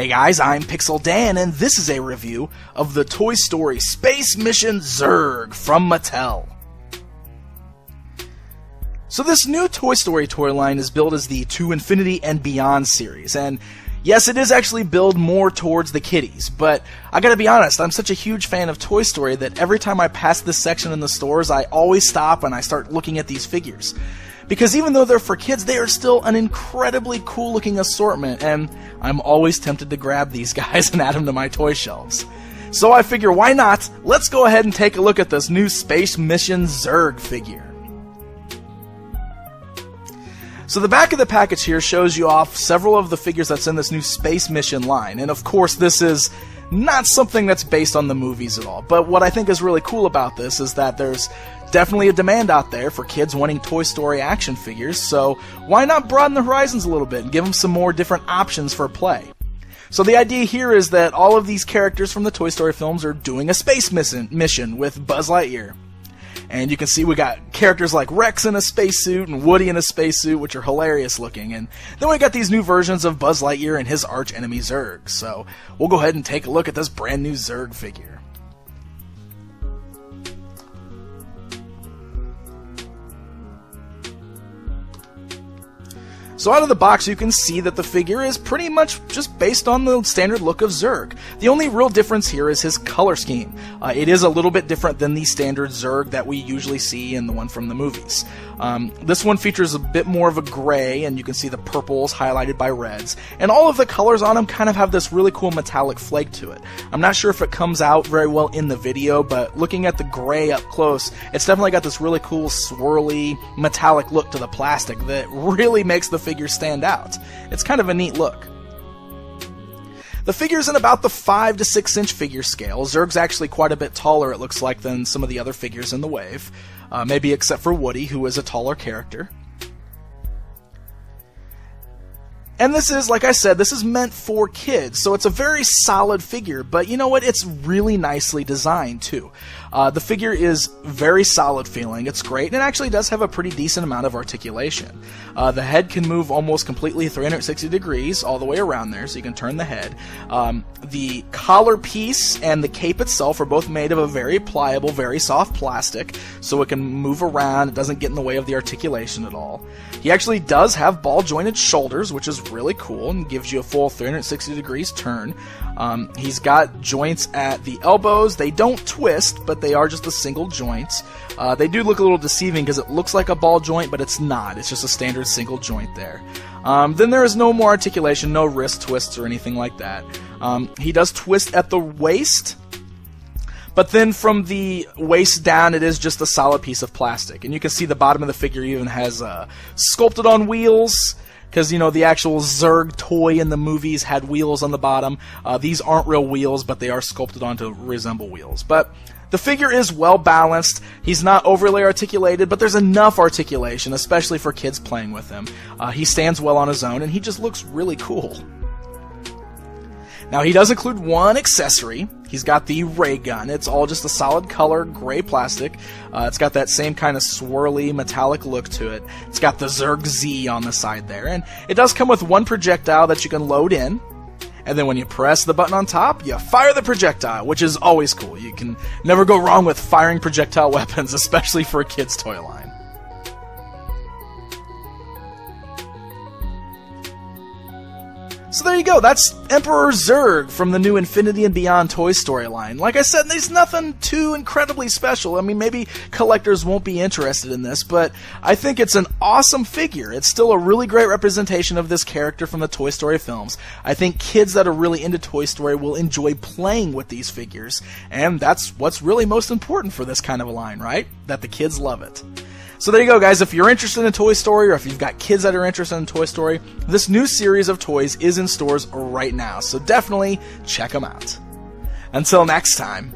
Hey guys, I'm Pixel Dan, and this is a review of the Toy Story Space Mission Zurg from Mattel. So this new Toy Story toy line is billed as the To Infinity and Beyond series, and yes, it is actually billed more towards the kiddies, but I gotta be honest, I'm such a huge fan of Toy Story that every time I pass this section in the stores, I always stop and I start looking at these figures. Because even though they're for kids, they are still an incredibly cool looking assortment, and I'm always tempted to grab these guys and add them to my toy shelves. So I figure, why not? Let's go ahead and take a look at this new Space Mission Zurg figure. So the back of the package here shows you off several of the figures that's in this new Space Mission line, and of course this is not something that's based on the movies at all, but what I think is really cool about this is that there's definitely a demand out there for kids wanting Toy Story action figures, so why not broaden the horizons a little bit and give them some more different options for play? So the idea here is that all of these characters from the Toy Story films are doing a space mission with Buzz Lightyear. And you can see we got characters like Rex in a spacesuit and Woody in a spacesuit, which are hilarious looking. And then we got these new versions of Buzz Lightyear and his arch enemy Zurg. So we'll go ahead and take a look at this brand new Zurg figure. So out of the box you can see that the figure is pretty much just based on the standard look of Zurg. The only real difference here is his color scheme. It is a little bit different than the standard Zurg that we usually see in the one from the movies. This one features a bit more of a gray, and you can see the purples highlighted by reds. And all of the colors on him kind of have this really cool metallic flake to it. I'm not sure if it comes out very well in the video, but looking at the gray up close, it's definitely got this really cool swirly metallic look to the plastic that really makes the figure stand out. It's kind of a neat look. The figure's in about the 5 to 6 inch figure scale. Zurg's actually quite a bit taller, it looks like, than some of the other figures in the wave. Maybe except for Woody, who is a taller character. And this is, like I said, this is meant for kids, so it's a very solid figure, but you know what? It's really nicely designed, too. The figure is very solid feeling, it's great, and it actually does have a pretty decent amount of articulation. The head can move almost completely 360 degrees all the way around there, so you can turn the head. The collar piece and the cape itself are both made of a very pliable, very soft plastic, so it can move around, it doesn't get in the way of the articulation at all. He actually does have ball-jointed shoulders, which is really cool and gives you a full 360 degrees turn. He's got joints at the elbows. They don't twist, but they are just a single joint. They do look a little deceiving because it looks like a ball joint, but it's not. It's just a standard single joint there. Then there is no more articulation, no wrist twists or anything like that. He does twist at the waist, but then from the waist down, it is just a solid piece of plastic. And you can see the bottom of the figure even has sculpted on wheels, because, you know, the actual Zurg toy in the movies had wheels on the bottom. These aren't real wheels, but they are sculpted on to resemble wheels. But the figure is well balanced. He's not overly articulated, but there's enough articulation, especially for kids playing with him. He stands well on his own, and he just looks really cool. Now, he does include one accessory. He's got the ray gun. It's all just a solid color gray plastic. It's got that same kind of swirly metallic look to it. It's got the Zurg Z on the side there, and it does come with one projectile that you can load in. And then when you press the button on top, you fire the projectile, which is always cool. You can never go wrong with firing projectile weapons, especially for a kid's toy line. So there you go, that's Emperor Zurg from the new Infinity and Beyond Toy Story line. Like I said, there's nothing too incredibly special. I mean, maybe collectors won't be interested in this, but I think it's an awesome figure. It's still a really great representation of this character from the Toy Story films. I think kids that are really into Toy Story will enjoy playing with these figures, and that's what's really most important for this kind of a line, right? That the kids love it. So there you go, guys. If you're interested in Toy Story, or if you've got kids that are interested in Toy Story, this new series of toys is in stores right now, so definitely check them out. Until next time.